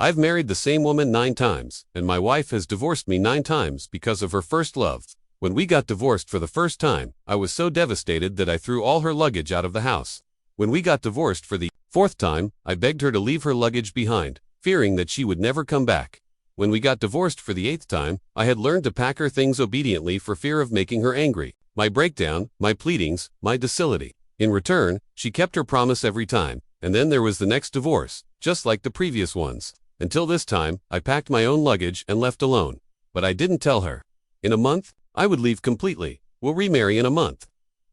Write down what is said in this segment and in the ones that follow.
I've married the same woman 9 times, and my wife has divorced me 9 times because of her first love. When we got divorced for the first time, I was so devastated that I threw all her luggage out of the house. When we got divorced for the 4th time, I begged her to leave her luggage behind, fearing that she would never come back. When we got divorced for the 8th time, I had learned to pack her things obediently for fear of making her angry. My breakdown, my pleadings, my docility. In return, she kept her promise every time, and then there was the next divorce, just like the previous ones. Until this time, I packed my own luggage and left alone. But I didn't tell her. In a month, I would leave completely. We'll remarry in a month.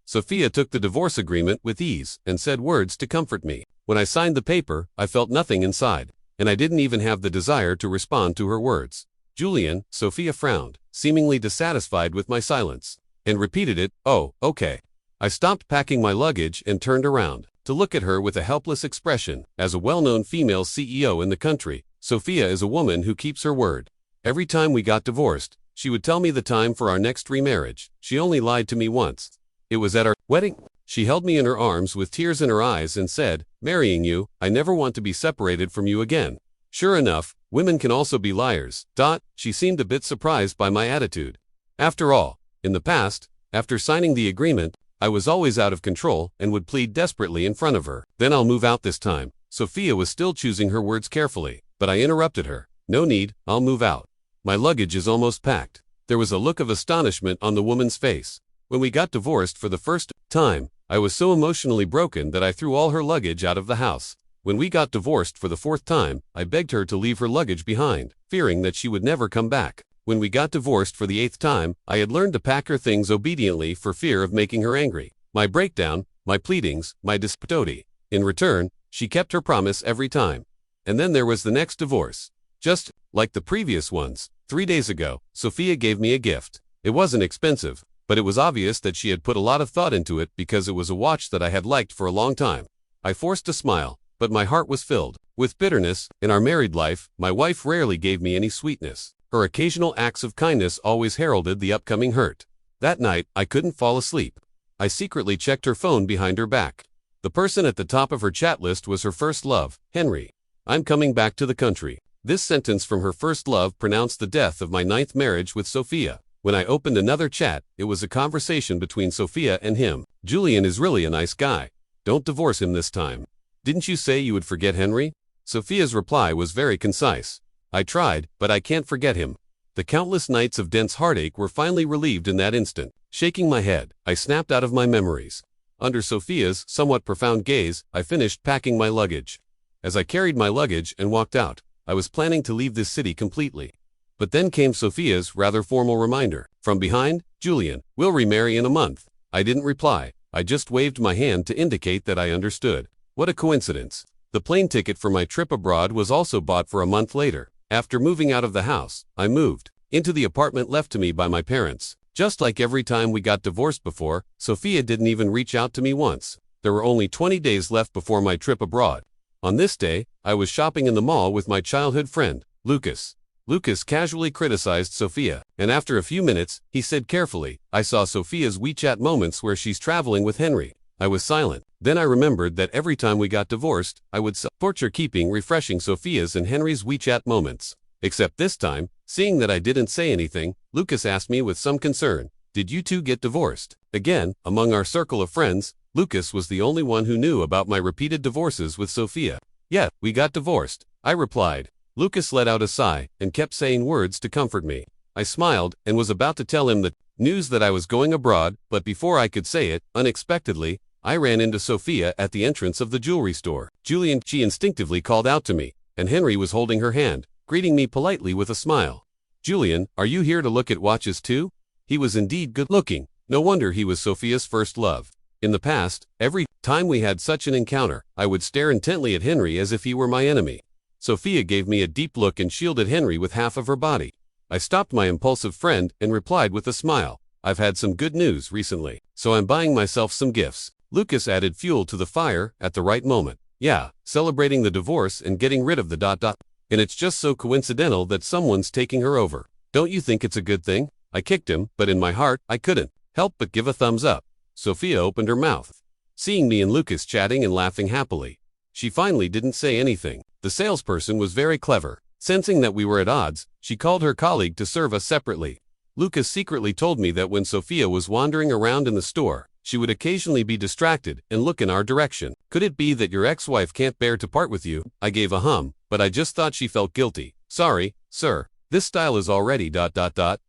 Sophia took the divorce agreement with ease and said words to comfort me. When I signed the paper, I felt nothing inside, and I didn't even have the desire to respond to her words. Julian, Sophia frowned, seemingly dissatisfied with my silence, and repeated it, "Oh, okay." I stopped packing my luggage and turned around to look at her with a helpless expression. As a well-known female CEO in the country, Sophia is a woman who keeps her word. Every time we got divorced, she would tell me the time for our next remarriage. She only lied to me once. It was at our wedding. She held me in her arms with tears in her eyes and said, "Marrying you, I never want to be separated from you again." Sure enough, women can also be liars. She seemed a bit surprised by my attitude. After all, in the past, after signing the agreement, I was always out of control and would plead desperately in front of her. "Then I'll move out this time." Sophia was still choosing her words carefully, but I interrupted her. "No need, I'll move out. My luggage is almost packed." There was a look of astonishment on the woman's face. When we got divorced for the first time, I was so emotionally broken that I threw all her luggage out of the house. When we got divorced for the 4th time, I begged her to leave her luggage behind, fearing that she would never come back. When we got divorced for the 8th time, I had learned to pack her things obediently for fear of making her angry. My breakdown, my pleadings, my disputi. In return, she kept her promise every time. And then there was the next divorce. Just like the previous ones, 3 days ago, Sophia gave me a gift. It wasn't expensive, but it was obvious that she had put a lot of thought into it because it was a watch that I had liked for a long time. I forced a smile, but my heart was filled with bitterness. In our married life, my wife rarely gave me any sweetness. Her occasional acts of kindness always heralded the upcoming hurt. That night, I couldn't fall asleep. I secretly checked her phone behind her back. The person at the top of her chat list was her first love, Henry. "I'm coming back to the country." This sentence from her first love pronounced the death of my 9th marriage with Sophia. When I opened another chat, it was a conversation between Sophia and him. "Julian is really a nice guy. Don't divorce him this time. Didn't you say you would forget Henry?" Sophia's reply was very concise. "I tried, but I can't forget him." The countless nights of dense heartache were finally relieved in that instant. Shaking my head, I snapped out of my memories. Under Sophia's somewhat profound gaze, I finished packing my luggage. As I carried my luggage and walked out, I was planning to leave this city completely. But then came Sophia's rather formal reminder. From behind, "Julian, we'll remarry in a month." I didn't reply. I just waved my hand to indicate that I understood. What a coincidence. The plane ticket for my trip abroad was also bought for a month later. After moving out of the house, I moved into the apartment left to me by my parents. Just like every time we got divorced before, Sophia didn't even reach out to me once. There were only 20 days left before my trip abroad. On this day, I was shopping in the mall with my childhood friend, Lucas. Lucas casually criticized Sophia, and after a few minutes, he said carefully, "I saw Sophia's WeChat moments where she's traveling with Henry." I was silent. Then I remembered that every time we got divorced, I would torture keeping refreshing Sophia's and Henry's WeChat moments. Except this time, seeing that I didn't say anything, Lucas asked me with some concern, "Did you two get divorced?" Again, among our circle of friends, Lucas was the only one who knew about my repeated divorces with Sophia. "Yeah, we got divorced," I replied. Lucas let out a sigh and kept saying words to comfort me. I smiled and was about to tell him the news that I was going abroad, but before I could say it, unexpectedly, I ran into Sophia at the entrance of the jewelry store. "Julian," she instinctively called out to me, and Henry was holding her hand, greeting me politely with a smile. "Julian, are you here to look at watches too?" He was indeed good-looking. No wonder he was Sophia's first love. In the past, every time we had such an encounter, I would stare intently at Henry as if he were my enemy. Sophia gave me a deep look and shielded Henry with half of her body. I stopped my impulsive friend and replied with a smile, "I've had some good news recently, so I'm buying myself some gifts." Lucas added fuel to the fire at the right moment. "Yeah, celebrating the divorce and getting rid of the ... And it's just so coincidental that someone's taking her over. Don't you think it's a good thing?" I kicked him, but in my heart, I couldn't help but give a thumbs up. Sophia opened her mouth, seeing me and Lucas chatting and laughing happily. She finally didn't say anything. The salesperson was very clever. Sensing that we were at odds, she called her colleague to serve us separately. Lucas secretly told me that when Sophia was wandering around in the store, she would occasionally be distracted and look in our direction. Could it be that your ex-wife can't bear to part with you? I gave a hum, but I just thought she felt guilty. Sorry, sir. This style is already ...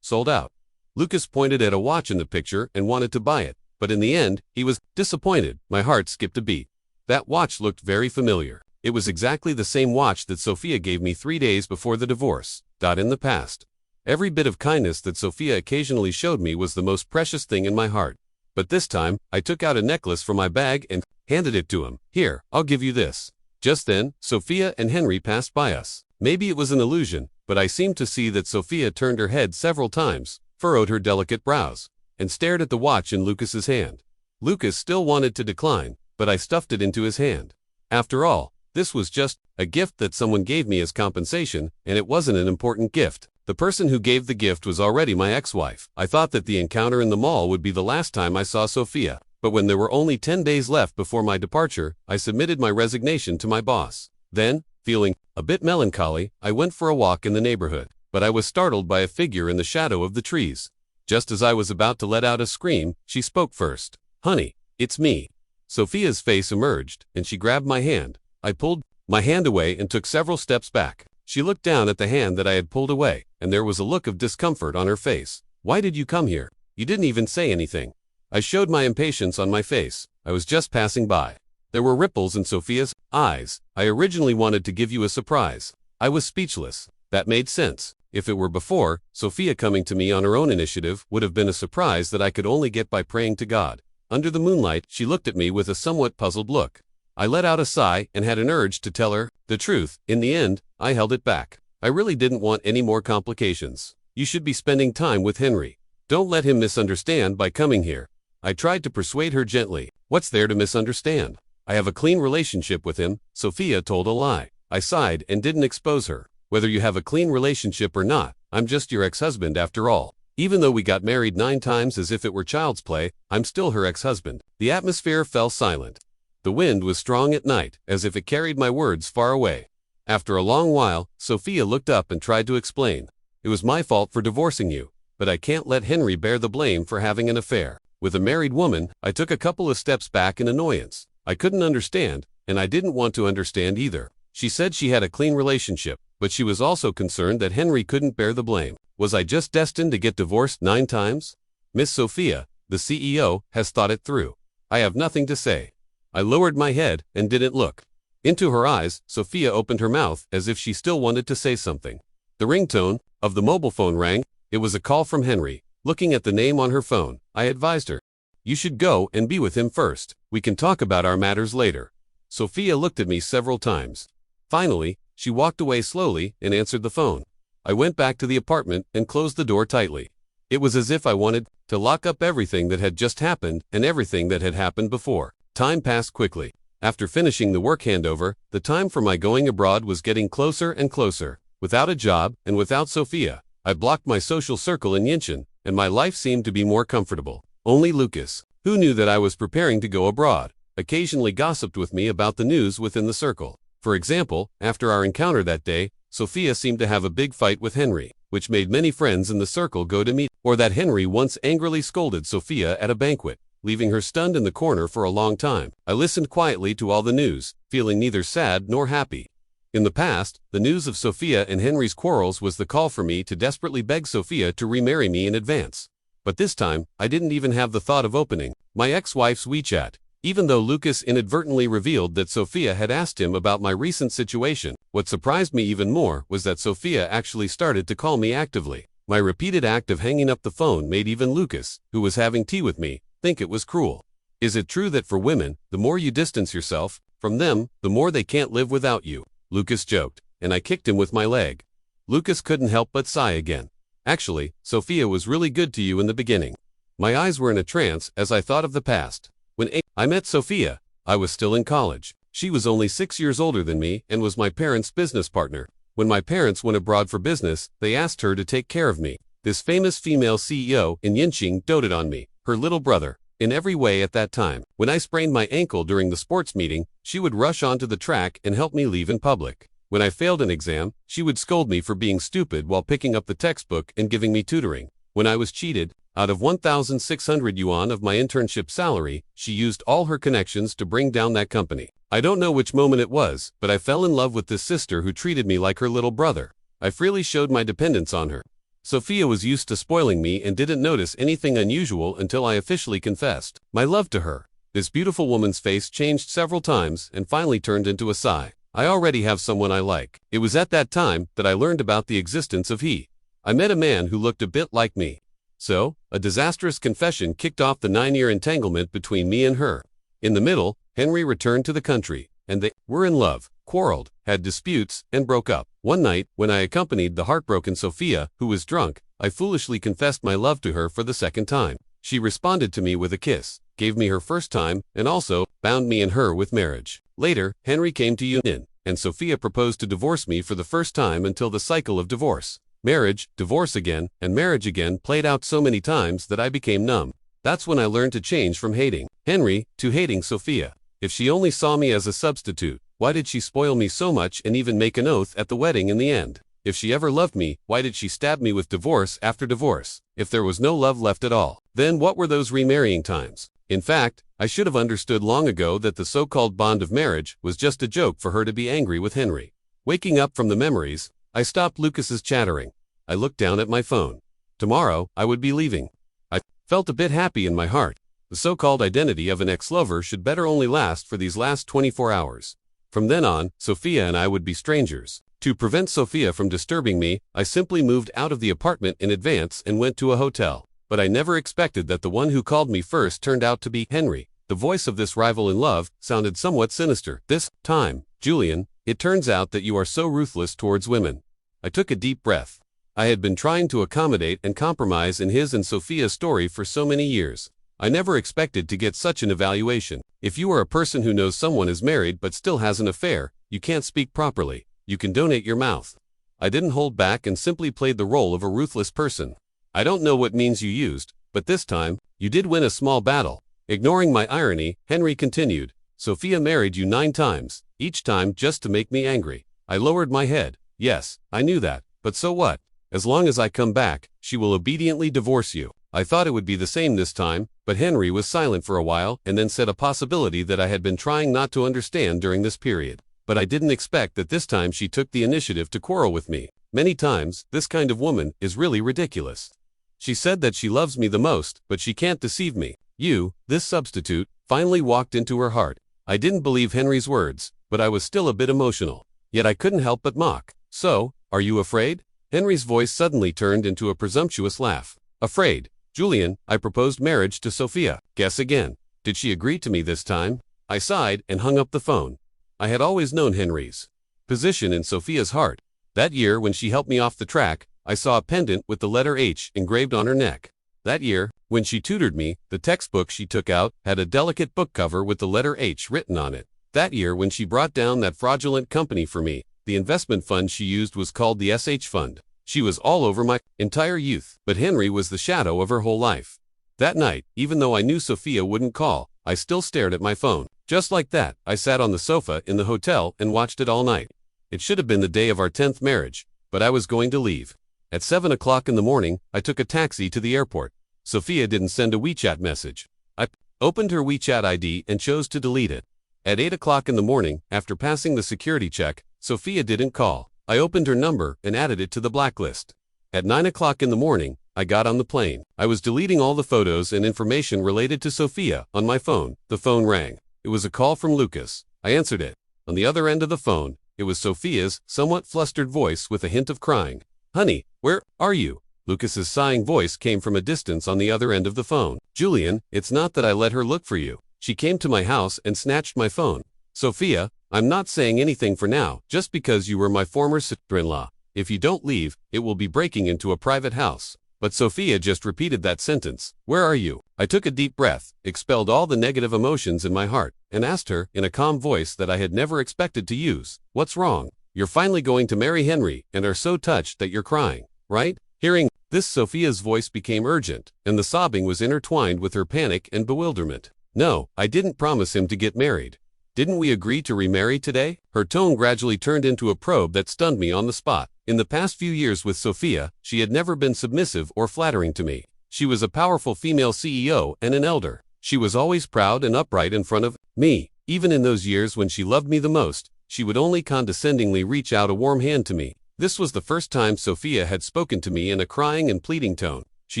sold out. Lucas pointed at a watch in the picture and wanted to buy it, but in the end, he was disappointed. My heart skipped a beat. That watch looked very familiar. It was exactly the same watch that Sophia gave me 3 days before the divorce. In the past. Every bit of kindness that Sophia occasionally showed me was the most precious thing in my heart. But this time, I took out a necklace from my bag and handed it to him. Here, I'll give you this. Just then, Sophia and Henry passed by us. Maybe it was an illusion, but I seemed to see that Sophia turned her head several times, furrowed her delicate brows, and stared at the watch in Lucas's hand. Lucas still wanted to decline, but I stuffed it into his hand. After all, this was just a gift that someone gave me as compensation, and it wasn't an important gift. The person who gave the gift was already my ex-wife. I thought that the encounter in the mall would be the last time I saw Sophia, but when there were only 10 days left before my departure, I submitted my resignation to my boss. Then, feeling a bit melancholy, I went for a walk in the neighborhood, but I was startled by a figure in the shadow of the trees. Just as I was about to let out a scream, she spoke first. Honey, it's me. Sophia's face emerged, and she grabbed my hand. I pulled my hand away and took several steps back. She looked down at the hand that I had pulled away, and there was a look of discomfort on her face. Why did you come here? You didn't even say anything. I showed my impatience on my face. I was just passing by. There were ripples in Sophia's eyes. I originally wanted to give you a surprise. I was speechless. That made sense. If it were before, Sophia coming to me on her own initiative would have been a surprise that I could only get by praying to God. Under the moonlight, she looked at me with a somewhat puzzled look. I let out a sigh and had an urge to tell her the truth. In the end, I held it back. I really didn't want any more complications. You should be spending time with Henry. Don't let him misunderstand by coming here. I tried to persuade her gently. What's there to misunderstand? I have a clean relationship with him. Sophia told a lie. I sighed and didn't expose her. Whether you have a clean relationship or not, I'm just your ex-husband after all. Even though we got married 9 times as if it were child's play, I'm still her ex-husband. The atmosphere fell silent. The wind was strong at night, as if it carried my words far away. After a long while, Sophia looked up and tried to explain. It was my fault for divorcing you, but I can't let Henry bear the blame for having an affair with a married woman. I took a couple of steps back in annoyance. I couldn't understand, and I didn't want to understand either. She said she had a clean relationship, but she was also concerned that Henry couldn't bear the blame. Was I just destined to get divorced 9 times? Miss Sophia, the CEO, has thought it through. I have nothing to say. I lowered my head and didn't look. Into her eyes, Sophia opened her mouth as if she still wanted to say something. The ringtone of the mobile phone rang. It was a call from Henry. Looking at the name on her phone, I advised her. You should go and be with him first. We can talk about our matters later. Sophia looked at me several times. Finally, she walked away slowly and answered the phone. I went back to the apartment and closed the door tightly. It was as if I wanted to lock up everything that had just happened and everything that had happened before. Time passed quickly. After finishing the work handover, the time for my going abroad was getting closer and closer. Without a job and without Sophia, I blocked my social circle in Yinchin, and my life seemed to be more comfortable. Only Lucas, who knew that I was preparing to go abroad, occasionally gossiped with me about the news within the circle. For example, after our encounter that day, Sophia seemed to have a big fight with Henry, which made many friends in the circle go to meet, or that Henry once angrily scolded Sophia at a banquet, leaving her stunned in the corner for a long time. I listened quietly to all the news, feeling neither sad nor happy. In the past, the news of Sophia and Henry's quarrels was the call for me to desperately beg Sophia to remarry me in advance. But this time, I didn't even have the thought of opening my ex-wife's WeChat. Even though Lucas inadvertently revealed that Sophia had asked him about my recent situation, what surprised me even more was that Sophia actually started to call me actively. My repeated act of hanging up the phone made even Lucas, who was having tea with me, think it was cruel. Is it true that for women, the more you distance yourself from them, the more they can't live without you? Lucas joked, and I kicked him with my leg. Lucas couldn't help but sigh again. Actually, Sophia was really good to you in the beginning. My eyes were in a trance as I thought of the past. When I met Sophia, I was still in college. She was only 6 years older than me and was my parents' business partner. When my parents went abroad for business, they asked her to take care of me. This famous female CEO in Yinqing doted on me, her little brother, in every way at that time. When I sprained my ankle during the sports meeting, she would rush onto the track and help me leave in public. When I failed an exam, she would scold me for being stupid while picking up the textbook and giving me tutoring. When I was cheated, out of 1,600 yuan of my internship salary, she used all her connections to bring down that company. I don't know which moment it was, but I fell in love with this sister who treated me like her little brother. I freely showed my dependence on her. Sophia was used to spoiling me and didn't notice anything unusual until I officially confessed my love to her. This beautiful woman's face changed several times and finally turned into a sigh. I already have someone I like. It was at that time that I learned about the existence of he. I met a man who looked a bit like me. So, a disastrous confession kicked off the 9-year entanglement between me and her. In the middle, Henry returned to the country, and they were in love, quarreled, had disputes, and broke up. One night, when I accompanied the heartbroken Sophia, who was drunk, I foolishly confessed my love to her for the second time. She responded to me with a kiss, gave me her first time, and also bound me and her with marriage. Later, Henry came to union, and Sophia proposed to divorce me for the first time until the cycle of divorce. Marriage, divorce again, and marriage again played out so many times that I became numb. That's when I learned to change from hating Henry to hating Sophia. If she only saw me as a substitute, why did she spoil me so much and even make an oath at the wedding in the end? If she ever loved me, why did she stab me with divorce after divorce? If there was no love left at all, then what were those remarrying times? In fact, I should have understood long ago that the so-called bond of marriage was just a joke for her to be angry with Henry. Waking up from the memories, I stopped Lucas's chattering. I looked down at my phone. Tomorrow, I would be leaving. I felt a bit happy in my heart. The so-called identity of an ex-lover should better only last for these last 24 hours. From then on, Sophia and I would be strangers. To prevent Sophia from disturbing me, I simply moved out of the apartment in advance and went to a hotel. But I never expected that the one who called me first turned out to be Henry. The voice of this rival in love sounded somewhat sinister. This time, Julian, it turns out that you are so ruthless towards women. I took a deep breath. I had been trying to accommodate and compromise in his and Sophia's story for so many years. I never expected to get such an evaluation. If you are a person who knows someone is married but still has an affair, you can't speak properly. You can donate your mouth. I didn't hold back and simply played the role of a ruthless person. I don't know what means you used, but this time, you did win a small battle. Ignoring my irony, Henry continued, Sophia married you 9 times, each time just to make me angry. I lowered my head. Yes, I knew that, but so what? As long as I come back, she will obediently divorce you. I thought it would be the same this time, but Henry was silent for a while and then said a possibility that I had been trying not to understand during this period. But I didn't expect that this time she took the initiative to quarrel with me. Many times, this kind of woman is really ridiculous. She said that she loves me the most, but she can't deceive me. You, this substitute, finally walked into her heart. I didn't believe Henry's words, but I was still a bit emotional. Yet I couldn't help but mock. So, are you afraid? Henry's voice suddenly turned into a presumptuous laugh. Afraid? Julian, I proposed marriage to Sophia. Guess again. Did she agree to me this time? I sighed and hung up the phone. I had always known Henry's position in Sophia's heart. That year when she helped me off the track, I saw a pendant with the letter H engraved on her neck. That year, when she tutored me, the textbook she took out had a delicate book cover with the letter H written on it. That year when she brought down that fraudulent company for me, the investment fund she used was called the SH Fund. She was all over my entire youth, but Henry was the shadow of her whole life. That night, even though I knew Sophia wouldn't call, I still stared at my phone. Just like that, I sat on the sofa in the hotel and watched it all night. It should have been the day of our 10th marriage, but I was going to leave. At 7 o'clock in the morning, I took a taxi to the airport. Sophia didn't send a WeChat message. I opened her WeChat ID and chose to delete it. At 8 o'clock in the morning, after passing the security check, Sophia didn't call. I opened her number and added it to the blacklist. At 9 o'clock in the morning, I got on the plane. I was deleting all the photos and information related to Sophia on my phone. The phone rang. It was a call from Lucas. I answered it. On the other end of the phone, it was Sophia's somewhat flustered voice with a hint of crying. Honey, where are you? Lucas's sighing voice came from a distance on the other end of the phone. Julian, it's not that I let her look for you. She came to my house and snatched my phone. Sophia, I'm not saying anything for now, just because you were my former sister-in-law. If you don't leave, it will be breaking into a private house. But Sophia just repeated that sentence. Where are you? I took a deep breath, expelled all the negative emotions in my heart, and asked her, in a calm voice that I had never expected to use, what's wrong? You're finally going to marry Henry, and are so touched that you're crying, right? Hearing this, Sophia's voice became urgent, and the sobbing was intertwined with her panic and bewilderment. No, I didn't promise him to get married. Didn't we agree to remarry today? Her tone gradually turned into a probe that stunned me on the spot. In the past few years with Sophia, she had never been submissive or flattering to me. She was a powerful female CEO and an elder. She was always proud and upright in front of me. Even in those years when she loved me the most, she would only condescendingly reach out a warm hand to me. This was the first time Sophia had spoken to me in a crying and pleading tone. She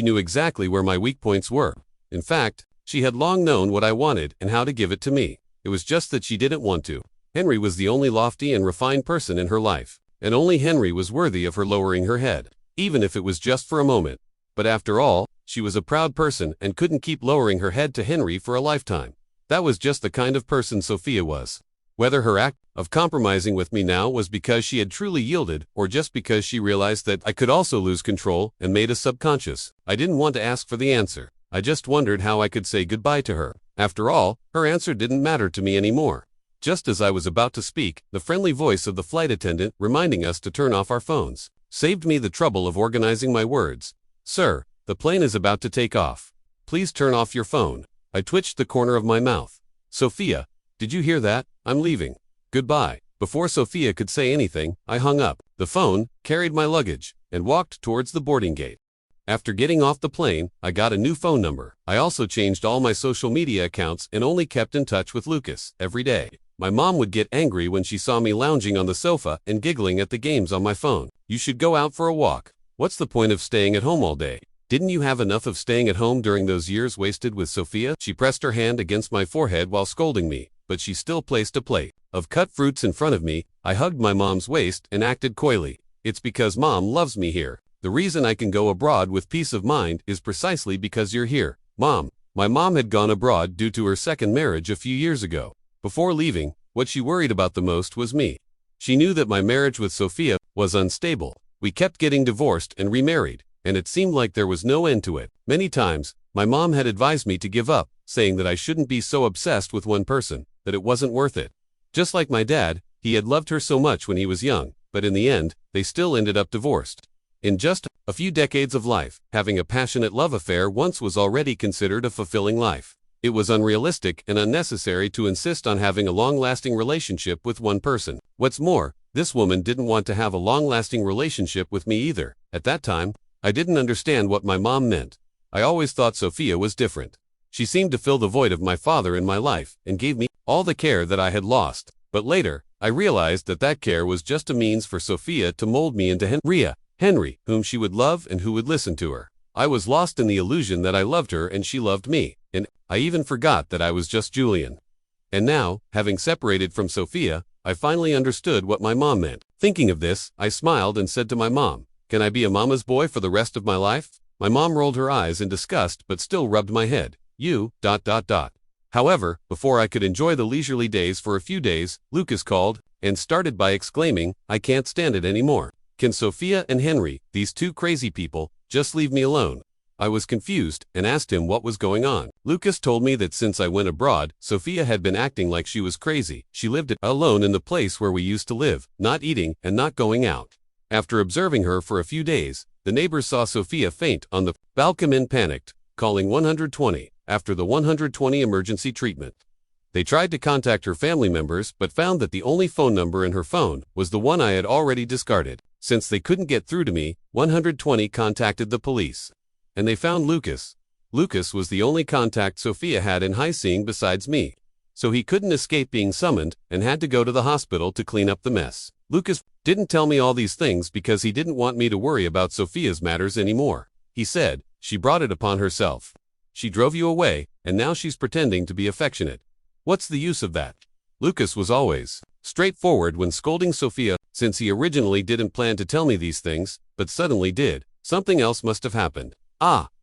knew exactly where my weak points were. In fact, she had long known what I wanted and how to give it to me. It was just that she didn't want to. Henry was the only lofty and refined person in her life, and only Henry was worthy of her lowering her head, even if it was just for a moment. But after all, she was a proud person and couldn't keep lowering her head to Henry for a lifetime. That was just the kind of person Sophia was. Whether her act of compromising with me now was because she had truly yielded or just because she realized that I could also lose control and made us subconscious, I didn't want to ask for the answer. I just wondered how I could say goodbye to her. After all, her answer didn't matter to me anymore. Just as I was about to speak, the friendly voice of the flight attendant reminding us to turn off our phones saved me the trouble of organizing my words. "Sir, the plane is about to take off. Please turn off your phone." I twitched the corner of my mouth. "Sophia, did you hear that? I'm leaving. Goodbye." Before Sophia could say anything, I hung up the phone, carried my luggage, and walked towards the boarding gate. After getting off the plane, I got a new phone number. I also changed all my social media accounts and only kept in touch with Lucas every day. My mom would get angry when she saw me lounging on the sofa and giggling at the games on my phone. "You should go out for a walk. What's the point of staying at home all day? Didn't you have enough of staying at home during those years wasted with Sophia?" She pressed her hand against my forehead while scolding me, but she still placed a plate of cut fruits in front of me. I hugged my mom's waist and acted coyly. "It's because Mom loves me here. The reason I can go abroad with peace of mind is precisely because you're here, Mom." My mom had gone abroad due to her second marriage a few years ago. Before leaving, what she worried about the most was me. She knew that my marriage with Sophia was unstable. We kept getting divorced and remarried, and it seemed like there was no end to it. Many times, my mom had advised me to give up, saying that I shouldn't be so obsessed with one person, that it wasn't worth it. Just like my dad, he had loved her so much when he was young, but in the end, they still ended up divorced. In just a few decades of life, having a passionate love affair once was already considered a fulfilling life. It was unrealistic and unnecessary to insist on having a long-lasting relationship with one person. What's more, this woman didn't want to have a long-lasting relationship with me either. At that time, I didn't understand what my mom meant. I always thought Sophia was different. She seemed to fill the void of my father in my life and gave me all the care that I had lost. But later, I realized that that care was just a means for Sophia to mold me into Henry, whom she would love and who would listen to her. I was lost in the illusion that I loved her and she loved me, and I even forgot that I was just Julian. And now, having separated from Sophia, I finally understood what my mom meant. Thinking of this, I smiled and said to my mom, "Can I be a mama's boy for the rest of my life?" My mom rolled her eyes in disgust but still rubbed my head. However, before I could enjoy the leisurely days for a few days, Lucas called and started by exclaiming, "I can't stand it anymore. Can Sophia and Henry, these two crazy people, just leave me alone?" I was confused and asked him what was going on. Lucas told me that since I went abroad, Sophia had been acting like she was crazy. She lived alone in the place where we used to live, not eating and not going out. After observing her for a few days, the neighbors saw Sophia faint on the balcony and panicked, calling 120 after the 120 emergency treatment. They tried to contact her family members but found that the only phone number in her phone was the one I had already discarded. Since they couldn't get through to me, 120 contacted the police. And they found Lucas. Lucas was the only contact Sophia had in High besides me. So he couldn't escape being summoned and had to go to the hospital to clean up the mess. Lucas didn't tell me all these things because he didn't want me to worry about Sophia's matters anymore. He said, "She brought it upon herself. She drove you away, and now she's pretending to be affectionate. What's the use of that?" Lucas was always straightforward when scolding Sophia. Since he originally didn't plan to tell me these things, but suddenly did, something else must have happened.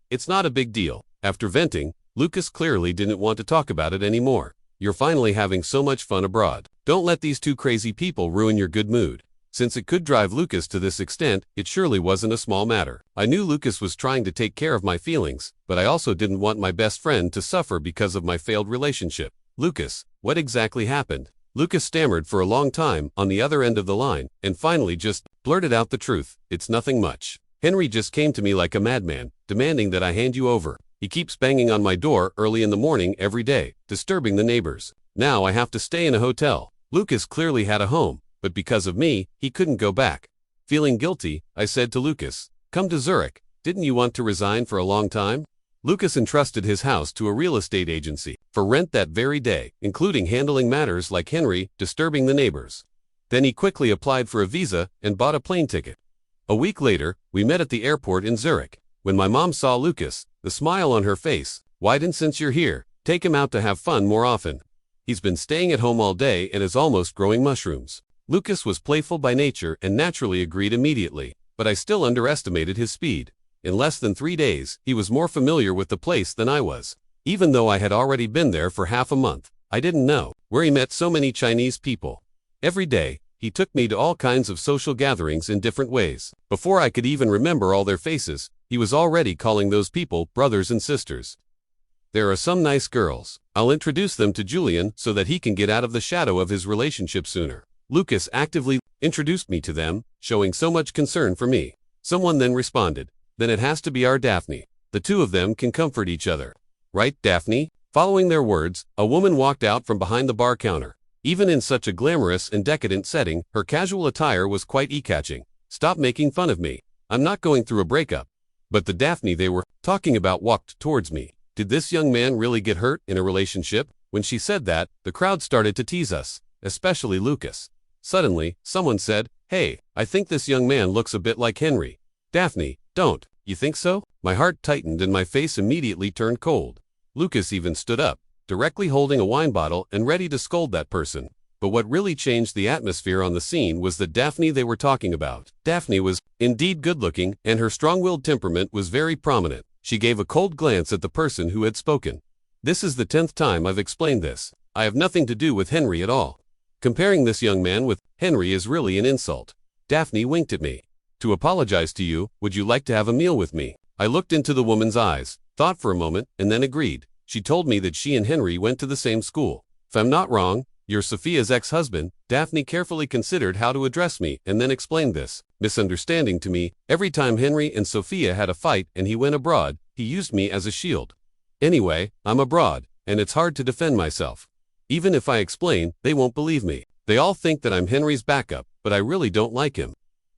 It's not a big deal. After venting, Lucas clearly didn't want to talk about it anymore. "You're finally having so much fun abroad. Don't let these two crazy people ruin your good mood." Since it could drive Lucas to this extent, it surely wasn't a small matter. I knew Lucas was trying to take care of my feelings, but I also didn't want my best friend to suffer because of my failed relationship. "Lucas, what exactly happened?" Lucas stammered for a long time on the other end of the line, and finally just blurted out the truth. "It's nothing much. Henry just came to me like a madman, demanding that I hand you over. He keeps banging on my door early in the morning every day, disturbing the neighbors. Now I have to stay in a hotel. Lucas clearly had a home, but because of me, he couldn't go back. Feeling guilty, I said to Lucas, "Come to Zurich. Didn't you want to resign for a long time?" Lucas entrusted his house to a real estate agency for rent that very day, including handling matters like Henry disturbing the neighbors. Then he quickly applied for a visa and bought a plane ticket. A week later, we met at the airport in Zurich. When my mom saw Lucas, the smile on her face widened. "Since you're here, take him out to have fun more often. He's been staying at home all day and is almost growing mushrooms." Lucas was playful by nature and naturally agreed immediately, but I still underestimated his speed. In less than 3 days, he was more familiar with the place than I was. Even though I had already been there for half a month, I didn't know where he met so many Chinese people. Every day, he took me to all kinds of social gatherings in different ways. Before I could even remember all their faces, he was already calling those people brothers and sisters. "There are some nice girls. I'll introduce them to Julian so that he can get out of the shadow of his relationship sooner." Lucas actively introduced me to them, showing so much concern for me. Someone then responded, "Then it has to be our Daphne. The two of them can comfort each other. Right, Daphne?" Following their words, a woman walked out from behind the bar counter. Even in such a glamorous and decadent setting, her casual attire was quite eye-catching. "Stop making fun of me. I'm not going through a breakup." But the Daphne they were talking about walked towards me. Did this young man really get hurt in a relationship? When she said that, the crowd started to tease us, especially Lucas. Suddenly, someone said, "Hey, I think this young man looks a bit like Henry." "Daphne, don't. You think so?" My heart tightened and my face immediately turned cold. Lucas even stood up, directly holding a wine bottle and ready to scold that person. But what really changed the atmosphere on the scene was the Daphne they were talking about. Daphne was indeed good-looking, and her strong-willed temperament was very prominent. She gave a cold glance at the person who had spoken. "This is the 10th time I've explained this. I have nothing to do with Henry at all. Comparing this young man with Henry is really an insult." Daphne winked at me. "To apologize to you, would you like to have a meal with me?" I looked into the woman's eyes, thought for a moment, and then agreed. She told me that she and Henry went to the same school. "If I'm not wrong, you're Sophia's ex-husband." Daphne carefully considered how to address me and then explained this misunderstanding to me. "Every time Henry and Sophia had a fight and he went abroad, he used me as a shield. Anyway, I'm abroad, and it's hard to defend myself. Even if I explain, they won't believe me. They all think that I'm Henry's backup, but I really don't like him."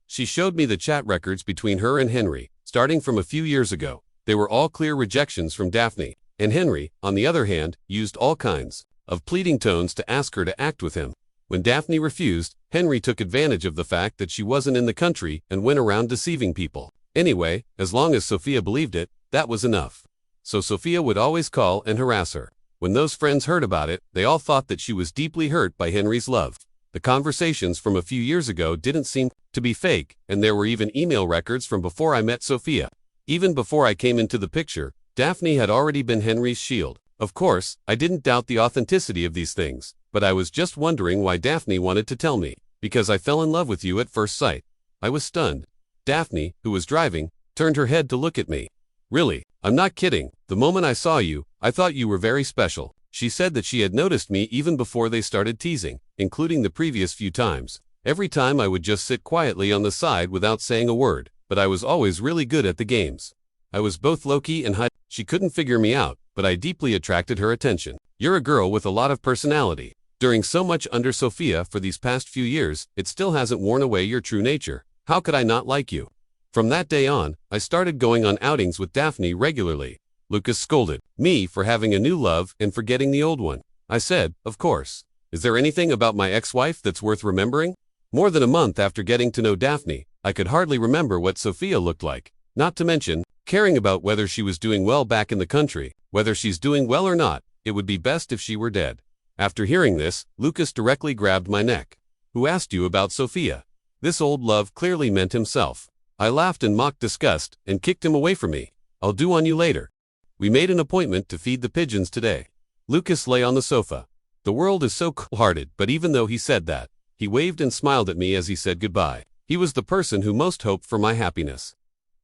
She showed me the chat records between her and Henry, starting from a few years ago. They were all clear rejections from Daphne, and Henry, on the other hand, used all kinds of pleading tones to ask her to act with him. When Daphne refused, Henry took advantage of the fact that she wasn't in the country and went around deceiving people. Anyway, as long as Sophia believed it, that was enough. So Sophia would always call and harass her. When those friends heard about it, they all thought that she was deeply hurt by Henry's love. The conversations from a few years ago didn't seem to be fake, and there were even email records from before I met Sophia. Even before I came into the picture, Daphne had already been Henry's shield. Of course, I didn't doubt the authenticity of these things, but I was just wondering why Daphne wanted to tell me. "Because I fell in love with you at first sight." I was stunned. Daphne, who was driving, turned her head to look at me. "Really, I'm not kidding. The moment I saw you, I thought you were very special." She said that she had noticed me even before they started teasing, including the previous few times. Every time I would just sit quietly on the side without saying a word, but I was always really good at the games. I was both low-key and high. She couldn't figure me out, but I deeply attracted her attention. "You're a girl with a lot of personality. Doing so much under Sophia for these past few years, it still hasn't worn away your true nature. How could I not like you?" From that day on, I started going on outings with Daphne regularly. Lucas scolded me for having a new love and forgetting the old one. I said, "Of course. Is there anything about my ex-wife that's worth remembering?" More than a month after getting to know Daphne, I could hardly remember what Sophia looked like, not to mention caring about whether she was doing well back in the country. Whether she's doing well or not, it would be best if she were dead. After hearing this, Lucas directly grabbed my neck. "Who asked you about Sophia?" This old love clearly meant himself. I laughed in mock disgust and kicked him away from me. "I'll do on you later." We made an appointment to feed the pigeons today. Lucas lay on the sofa. The world is so cold-hearted, but even though he said that, he waved and smiled at me as he said goodbye. He was the person who most hoped for my happiness.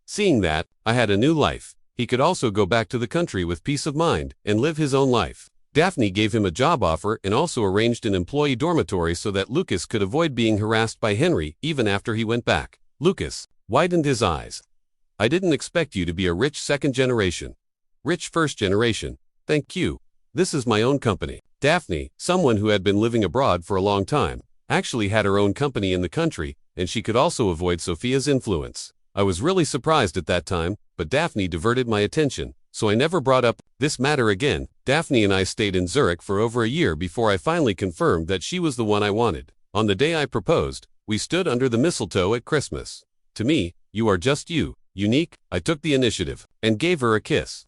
Seeing that, I had a new life. He could also go back to the country with peace of mind and live his own life. Daphne gave him a job offer and also arranged an employee dormitory so that Lucas could avoid being harassed by Henry even after he went back. Lucas widened his eyes. "I didn't expect you to be a rich second generation. Rich first generation. Thank you. This is my own company. Daphne, someone who had been living abroad for a long time, actually had her own company in the country, and she could also avoid Sophia's influence. I was really surprised at that time, but Daphne diverted my attention, so I never brought up this matter again. Daphne and I stayed in Zurich for over a year before I finally confirmed that she was the one I wanted. On the day I proposed, we stood under the mistletoe at Christmas. To me, you are just you, unique. I took the initiative and gave her a kiss.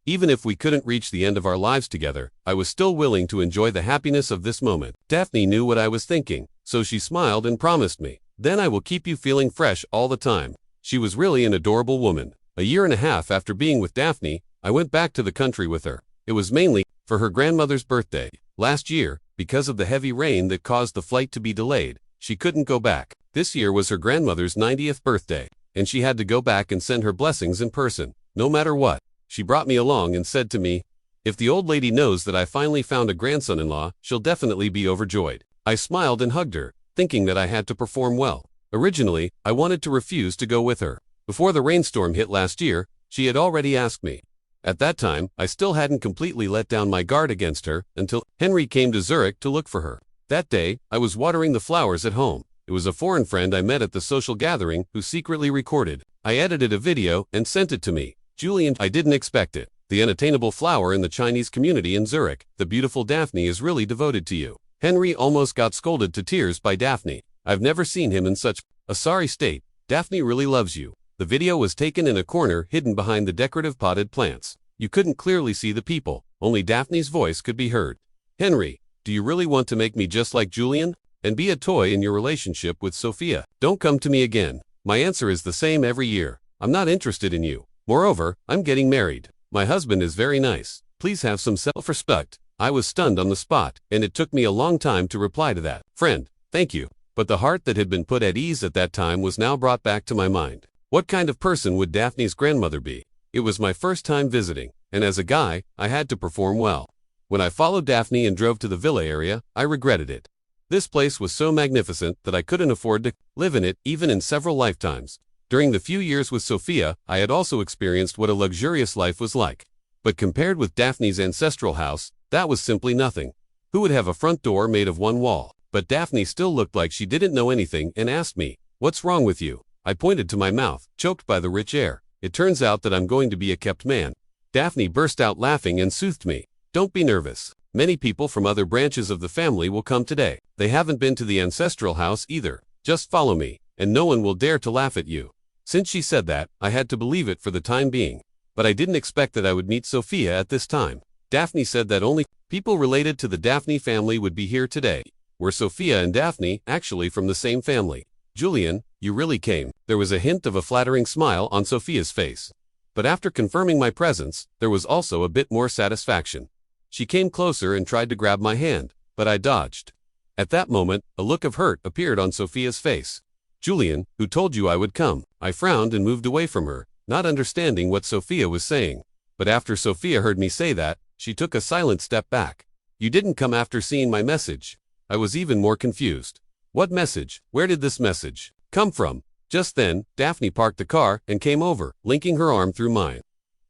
Even if we couldn't reach the end of our lives together, I was still willing to enjoy the happiness of this moment. Daphne knew what I was thinking, so she smiled and promised me, "Then I will keep you feeling fresh all the time." She was really an adorable woman. A year and a half after being with Daphne, I went back to the country with her. It was mainly for her grandmother's birthday. Last year, because of the heavy rain that caused the flight to be delayed, she couldn't go back. This year was her grandmother's 90th birthday, and she had to go back and send her blessings in person, no matter what. She brought me along and said to me, "If the old lady knows that I finally found a grandson-in-law, she'll definitely be overjoyed." I smiled and hugged her, thinking that I had to perform well. Originally, I wanted to refuse to go with her. Before the rainstorm hit last year, she had already asked me. At that time, I still hadn't completely let down my guard against her until Henry came to Zurich to look for her. That day, I was watering the flowers at home. It was a foreign friend I met at the social gathering who secretly recorded. I edited a video and sent it to me. "Julian, I didn't expect it. The unattainable flower in the Chinese community in Zurich, the beautiful Daphne is really devoted to you." Henry almost got scolded to tears by Daphne. I've never seen him in such a sorry state. "Daphne really loves you." The video was taken in a corner hidden behind the decorative potted plants. You couldn't clearly see the people, only Daphne's voice could be heard. "Henry, do you really want to make me just like Julian? And be a toy in your relationship with Sophia? Don't come to me again." My answer is the same every year. I'm not interested in you. Moreover, I'm getting married. My husband is very nice. Please have some self-respect. I was stunned on the spot, and it took me a long time to reply to that. "Friend, thank you." But the heart that had been put at ease at that time was now brought back to my mind. What kind of person would Daphne's grandmother be? It was my first time visiting, and as a guy, I had to perform well. When I followed Daphne and drove to the villa area, I regretted it. This place was so magnificent that I couldn't afford to live in it even in several lifetimes. During the few years with Sophia, I had also experienced what a luxurious life was like. But compared with Daphne's ancestral house, that was simply nothing. Who would have a front door made of one wall? But Daphne still looked like she didn't know anything and asked me, "What's wrong with you?" I pointed to my mouth, choked by the rich air. It turns out that I'm going to be a kept man. Daphne burst out laughing and soothed me. "Don't be nervous. Many people from other branches of the family will come today. They haven't been to the ancestral house either. Just follow me, and no one will dare to laugh at you." Since she said that, I had to believe it for the time being. But I didn't expect that I would meet Sophia at this time. Daphne said that only people related to the Daphne family would be here today. Were Sophia and Daphne actually from the same family? "Julian, you really came." There was a hint of a flattering smile on Sophia's face. But after confirming my presence, there was also a bit more satisfaction. She came closer and tried to grab my hand, but I dodged. At that moment, a look of hurt appeared on Sophia's face. "Julian, who told you I would come?" I frowned and moved away from her, not understanding what Sophia was saying. But after Sophia heard me say that, she took a silent step back. "You didn't come after seeing my message." I was even more confused. What message? Where did this message come from? Just then, Daphne parked the car and came over, linking her arm through mine.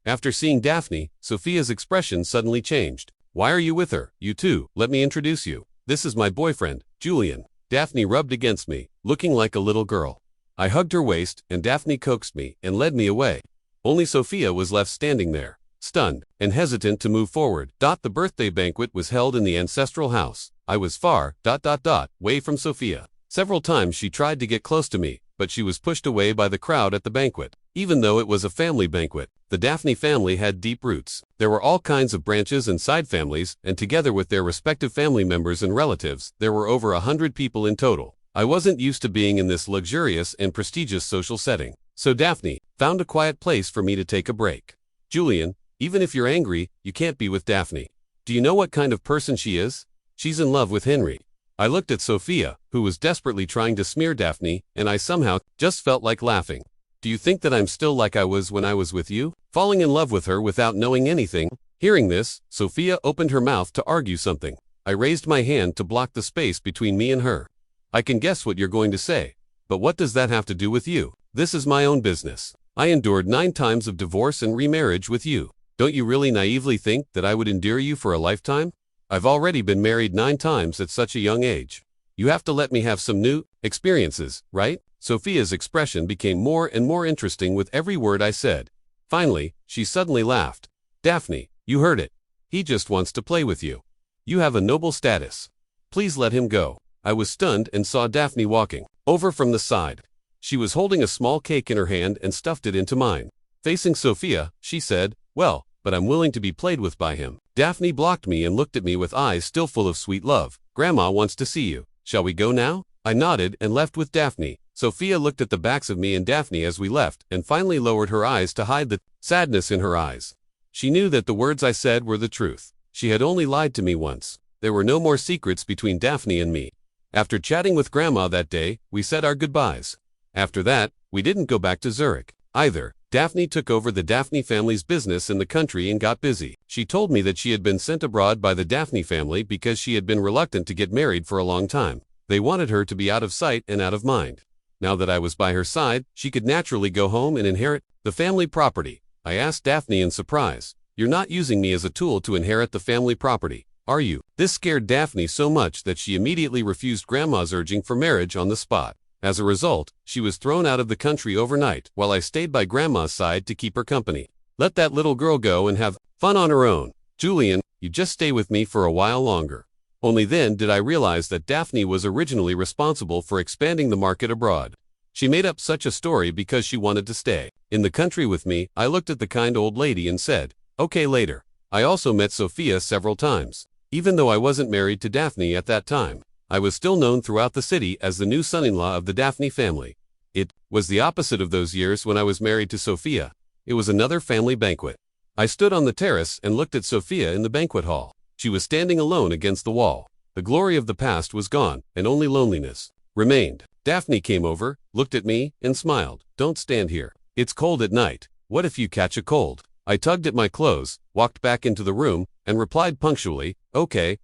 After seeing Daphne, Sophia's expression suddenly changed. "Why are you with her? You too, let me introduce you. This is my boyfriend, Julian." Daphne rubbed against me, looking like a little girl. I hugged her waist, and Daphne coaxed me and led me away. Only Sophia was left standing there, stunned and hesitant to move forward. The birthday banquet was held in the ancestral house. I was far, away from Sophia. Several times she tried to get close to me, but she was pushed away by the crowd at the banquet. Even though it was a family banquet, the Daphne family had deep roots. There were all kinds of branches and side families, and together with their respective family members and relatives, there were over 100 people in total. I wasn't used to being in this luxurious and prestigious social setting. So Daphne found a quiet place for me to take a break. "Julian, even if you're angry, you can't be with Daphne. Do you know what kind of person she is? She's in love with Henry." I looked at Sophia, who was desperately trying to smear Daphne, and I somehow just felt like laughing. "Do you think that I'm still like I was when I was with you? Falling in love with her without knowing anything?" Hearing this, Sophia opened her mouth to argue something. I raised my hand to block the space between me and her. "I can guess what you're going to say. But what does that have to do with you? This is my own business. I endured 9 times of divorce and remarriage with you. Don't you really naively think that I would endure you for a lifetime? I've already been married 9 times at such a young age. You have to let me have some new experiences, right? Sophia's expression became more and more interesting with every word I said. Finally, she suddenly laughed. Daphne, you heard it. He just wants to play with you. You have a noble status. Please let him go. I was stunned and saw Daphne walking over from the side. She was holding a small cake in her hand and stuffed it into mine. Facing Sophia, she said, well, but I'm willing to be played with by him. Daphne blocked me and looked at me with eyes still full of sweet love. Grandma wants to see you. Shall we go now? I nodded and left with Daphne. Sophia looked at the backs of me and Daphne as we left and finally lowered her eyes to hide the sadness in her eyes. She knew that the words I said were the truth. She had only lied to me once. There were no more secrets between Daphne and me. After chatting with Grandma that day, we said our goodbyes. After that, we didn't go back to Zurich either. Daphne took over the Daphne family's business in the country and got busy. She told me that she had been sent abroad by the Daphne family because she had been reluctant to get married for a long time. They wanted her to be out of sight and out of mind. Now that I was by her side, she could naturally go home and inherit the family property. I asked Daphne in surprise, "You're not using me as a tool to inherit the family property, are you?" This scared Daphne so much that she immediately refused Grandma's urging for marriage on the spot. As a result, she was thrown out of the country overnight while I stayed by Grandma's side to keep her company. Let that little girl go and have fun on her own. Julian, you just stay with me for a while longer. Only then did I realize that Daphne was originally responsible for expanding the market abroad. She made up such a story because she wanted to stay in the country with me. I looked at the kind old lady and said, okay, later. I also met Sophia several times. Even though I wasn't married to Daphne at that time, I was still known throughout the city as the new son-in-law of the Daphne family. It was the opposite of those years when I was married to Sophia. It was another family banquet. I stood on the terrace and looked at Sophia in the banquet hall. She was standing alone against the wall. The glory of the past was gone, and only loneliness remained. Daphne came over, looked at me, and smiled. Don't stand here. It's cold at night. What if you catch a cold? I tugged at my clothes, walked back into the room, and replied punctually, okay,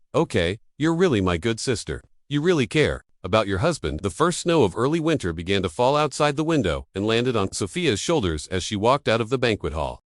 you're really my good sister. You really care about your husband. The first snow of early winter began to fall outside the window and landed on Sophia's shoulders as she walked out of the banquet hall.